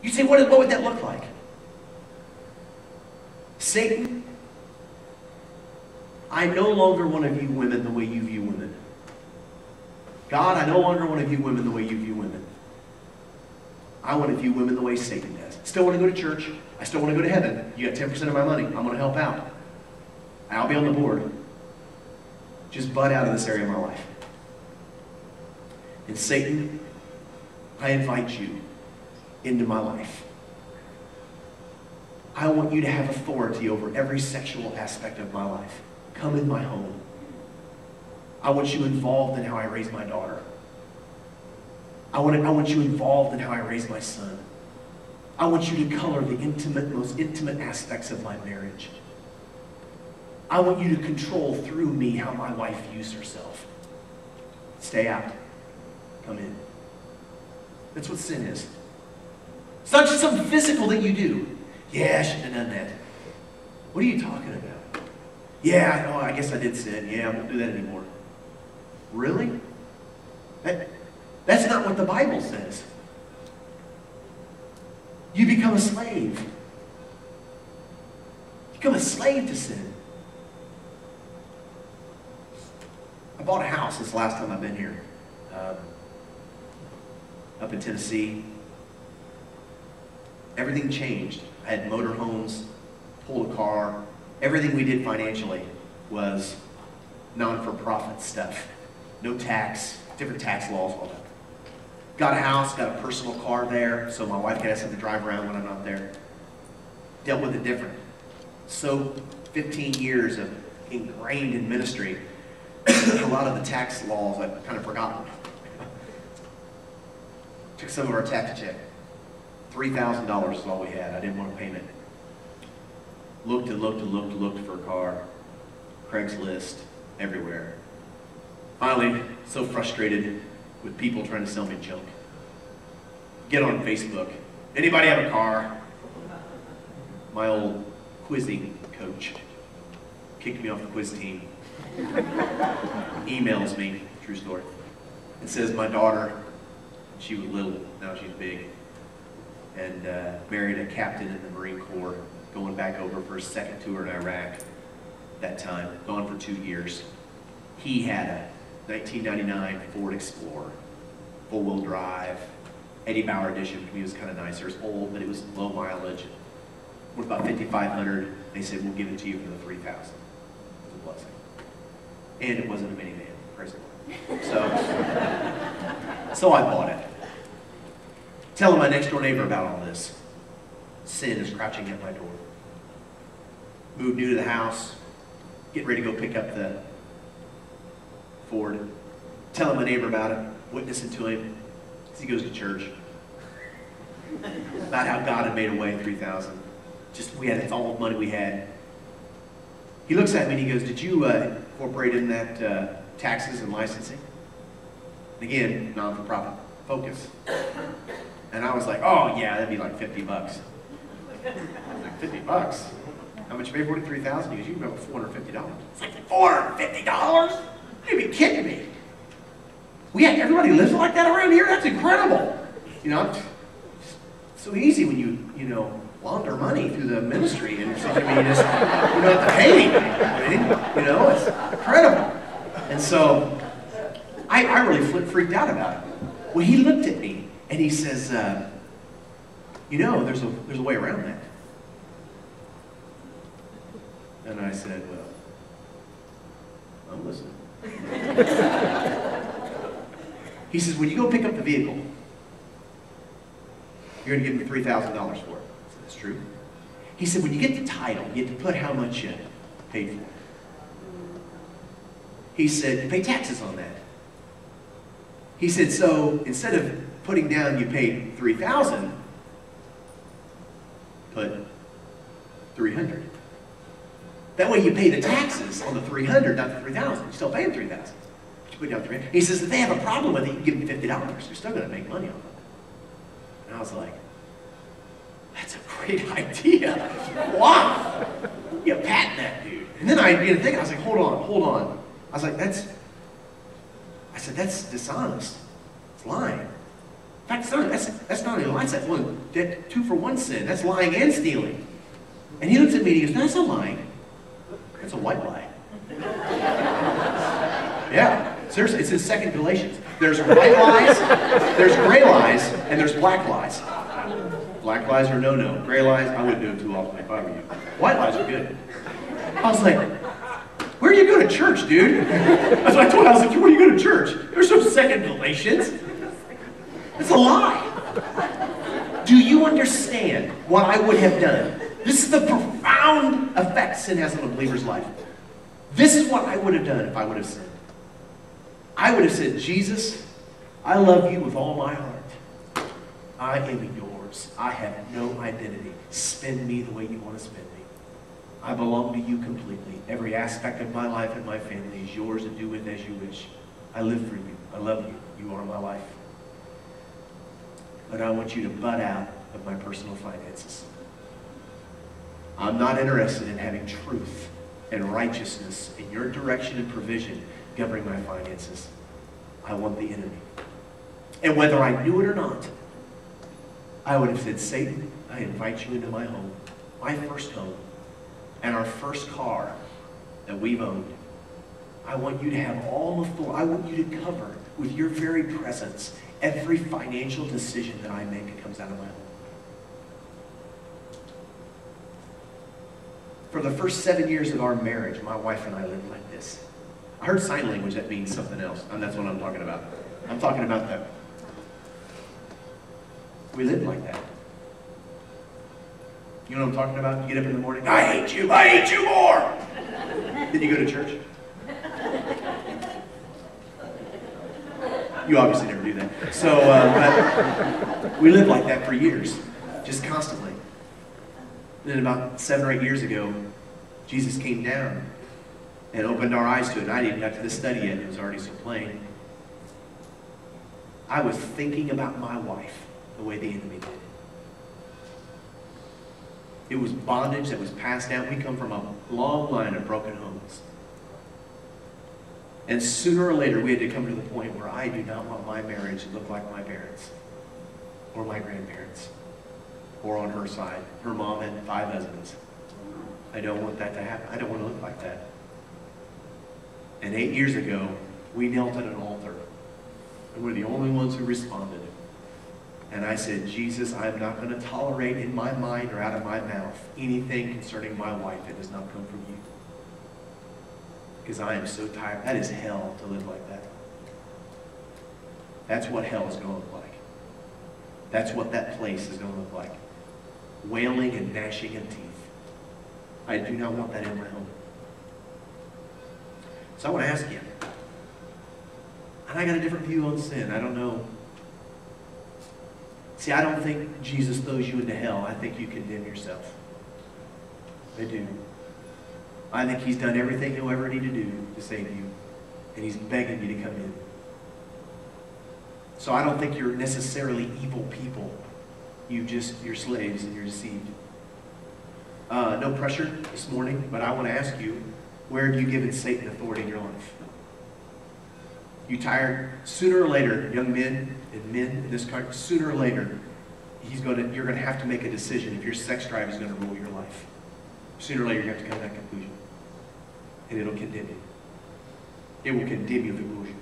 You say, what would that look like? Satan, I no longer want to view women the way you view women. God, I no longer want to view women the way you view women. I want to view women the way Satan does. Still want to go to church. I still want to go to heaven. You got 10% of my money. I'm going to help out. I'll be on the board. Just butt out of this area of my life. And Satan, I invite you into my life. I want you to have authority over every sexual aspect of my life. Come in my home. I want you involved in how I raise my daughter. I want you involved in how I raise my son. I want you to color the most intimate aspects of my marriage. I want you to control through me how my wife views herself. Stay out. Come in. That's what sin is. It's not just something physical that you do. Yeah, I shouldn't have done that. What are you talking about? Yeah, I guess I did sin. Yeah, I won't do that anymore. Really? That's not what the Bible says. You become a slave. You become a slave to sin. I bought a house this last time I've been here. Up in Tennessee. Everything changed. I had motorhomes, pulled a car. Everything we did financially was non-for-profit stuff. No tax, different tax laws, all that. Got a house, got a personal car there, so my wife can have something to drive around when I'm not there. Dealt with it different. So 15 years of ingrained in ministry, a lot of the tax laws I've kind of forgotten. Took some of our tax check. $3,000 is all we had. I didn't want a payment. Looked and looked and looked and looked for a car. Craigslist, everywhere. Finally, so frustrated with people trying to sell me junk. Get on Facebook. Anybody have a car? My old quizzing coach kicked me off the quiz team. Emails me, true story. It says my daughter, she was little, now she's big, and married a captain in the Marine Corps, going back over for his second tour in Iraq that time, gone for 2 years. He had a 1999 Ford Explorer, four-wheel drive, Eddie Bauer edition. He was kind of nicer. It was old, but it was low mileage. Worth about $5,500. They said, we'll give it to you for the $3,000. It was a blessing. And it wasn't a minivan, praise the Lord. So I bought it. Telling my next door neighbor about all this. Sin is crouching at my door. Moved new to the house, getting ready to go pick up the Ford. Telling my neighbor about it, witnessing to him as he goes to church. About how God had made a way, 3,000. Just, it's all the money we had. He looks at me and he goes, did you incorporate in that taxes and licensing? And again, non-for-profit focus. And I was like, oh yeah, that'd be like $50. I was like, $50? How much you pay for it? $3,000? He goes, you can go for $450. It's like, $450? You'd be kidding me. Everybody lives like that around here? That's incredible. You know, it's so easy when you launder money through the ministry and so, you just you don't have to pay anything. You know, it's incredible. And so I really freaked out about it. Well, he looked at me and he says, there's a way around that. And I said, well, I'm listening. He says, when you go pick up the vehicle, you're going to give me $3,000 for it. I said, that's true. He said, when you get the title, you get to put how much you paid for it. He said, you pay taxes on that. He said, so instead of putting down you paid $3,000, put $300. That way you pay the taxes on the $300, not the $3,000. You're still paying $3,000. But you put down $300. He says, if they have a problem with it, you can give them $50. You're still going to make money on it. And I was like, that's a great idea. Wow. You patent that, dude. And then I began to think, I was like, hold on. I was like, that's dishonest. It's lying. In fact, that's not even lying. That's one, that 2-for-1 sin. That's lying and stealing. And he looks at me and he goes, no, that's not lying. That's a white lie. Yeah, seriously, it's in 2 Galatians. There's white lies, there's gray lies, and there's black lies. Black lies are no-no. Gray lies, I wouldn't do them too often if I were you. White lies are good. I was like, where do you go to church, dude? That's what I told him. I was like, where do you go to church? There's no 2 Galatians. It's a lie. Do you understand what I would have done? This is the profound effect sin has on a believer's life. This is what I would have done if I would have sinned. I would have said, Jesus, I love you with all my heart. I am yours. I have no identity. Spend me the way you want to spend me. I belong to you completely. Every aspect of my life and my family is yours, and do with as you wish. I live for you. I love you. You are my life. But I want you to butt out of my personal finances. I'm not interested in having truth and righteousness in your direction and provision governing my finances. I want the enemy. And whether I knew it or not, I would have said, Satan, I invite you into my home, my first home, and our first car that we've owned. I want you to have all authority. I want you to cover with your very presence every financial decision that I make that comes out of my home. For the first 7 years of our marriage, my wife and I lived like this. I heard sign language that means something else, and that's what I'm talking about. I'm talking about that. We lived like that. You know what I'm talking about? You get up in the morning, I hate you more! Then you go to church. You obviously never do that. So, but we lived like that for years, just constantly. And then about 7 or 8 years ago, Jesus came down and opened our eyes to it. And I didn't get to the study yet. It was already so plain. I was thinking about my wife the way the enemy did. It was bondage that was passed down. We come from a long line of broken homes. And sooner or later, we had to come to the point where I do not want my marriage to look like my parents or my grandparents or on her side. Her mom had 5 husbands. I don't want that to happen. I don't want to look like that. And 8 years ago, we knelt at an altar. And we're the only ones who responded. And I said, Jesus, I'm not going to tolerate in my mind or out of my mouth anything concerning my wife that does not come from you. Because I am so tired. That is hell to live like that. That's what hell is going to look like. That's what that place is going to look like. Wailing and gnashing of teeth. I do not want that in my home. So I want to ask you, and I got a different view on sin. I don't know. See, I don't think Jesus throws you into hell. I think you condemn yourself. I do. I think he's done everything he'll ever need to do to save you. And he's begging you to come in. So I don't think you're necessarily evil people. You're slaves and you're deceived. No pressure this morning, but I want to ask you, where have you given Satan authority in your life? You tired? Sooner or later, young men and men in this country, sooner or later, you're going to have to make a decision if your sex drive is going to rule your life. Sooner or later, you have to come to that conclusion. And it'll condemn you. It will condemn you if it rules you.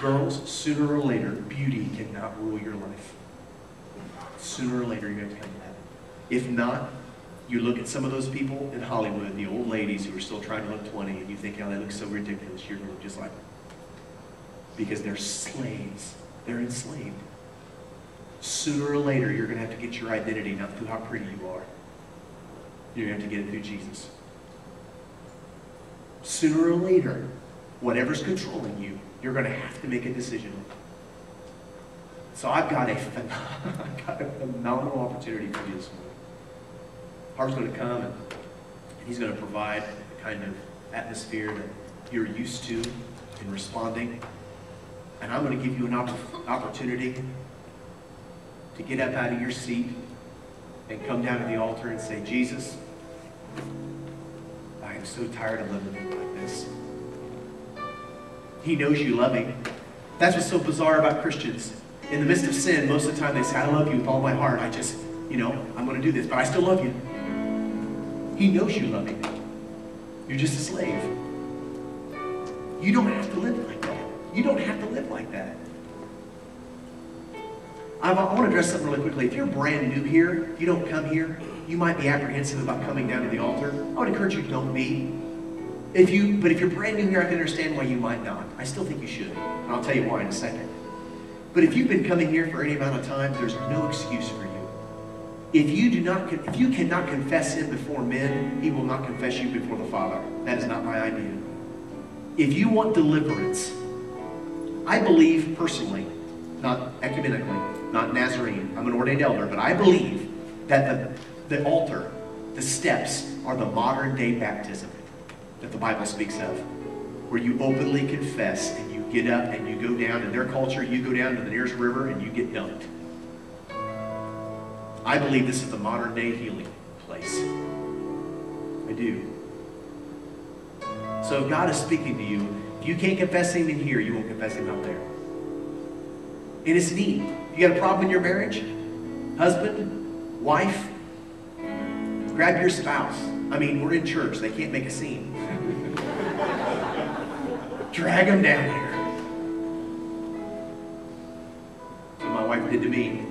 Girls, sooner or later, beauty cannot rule your life. Sooner or later, you're going to come to that. If not, you look at some of those people in Hollywood, the old ladies who are still trying to look 20, and you think, oh, they look so ridiculous. You're going to look just like them. Because they're slaves. They're enslaved. Sooner or later, you're going to have to get your identity, not through how pretty you are. You're going to have to get it through Jesus. Sooner or later, whatever's controlling you, you're going to have to make a decision. So I've got a phenomenal opportunity for you this morning. Harv's going to come and he's going to provide the kind of atmosphere that you're used to in responding. And I'm going to give you an opportunity to get up out of your seat and come down to the altar and say, Jesus, I am so tired of living like this. He knows you love him. That's what's so bizarre about Christians. In the midst of sin, most of the time they say, I love you with all my heart. I just, I'm going to do this, but I still love you. He knows you love him. You're just a slave. You don't have to live like that. You don't have to live like that. I want to address something really quickly. If you're brand new here, you don't come here, you might be apprehensive about coming down to the altar. I would encourage you, don't be. But if you're brand new here, I can understand why you might not. I still think you should. And I'll tell you why in a second. But if you've been coming here for any amount of time, there's no excuse for you. If you cannot confess him before men, he will not confess you before the Father. That is not my idea. If you want deliverance, I believe personally, not ecumenically, not Nazarene, I'm an ordained elder, but I believe that the altar, the steps, are the modern day baptism that the Bible speaks of, where you openly confess and you get up and you go down. In their culture, you go down to the nearest river and you get dunked. I believe this is the modern day healing place. I do. So if God is speaking to you, if you can't confess him in here, you won't confess him out there. And it's neat. You got a problem in your marriage? Husband? Wife? Grab your spouse. I mean, we're in church. They can't make a scene. Drag them down here. That's what my wife did to me.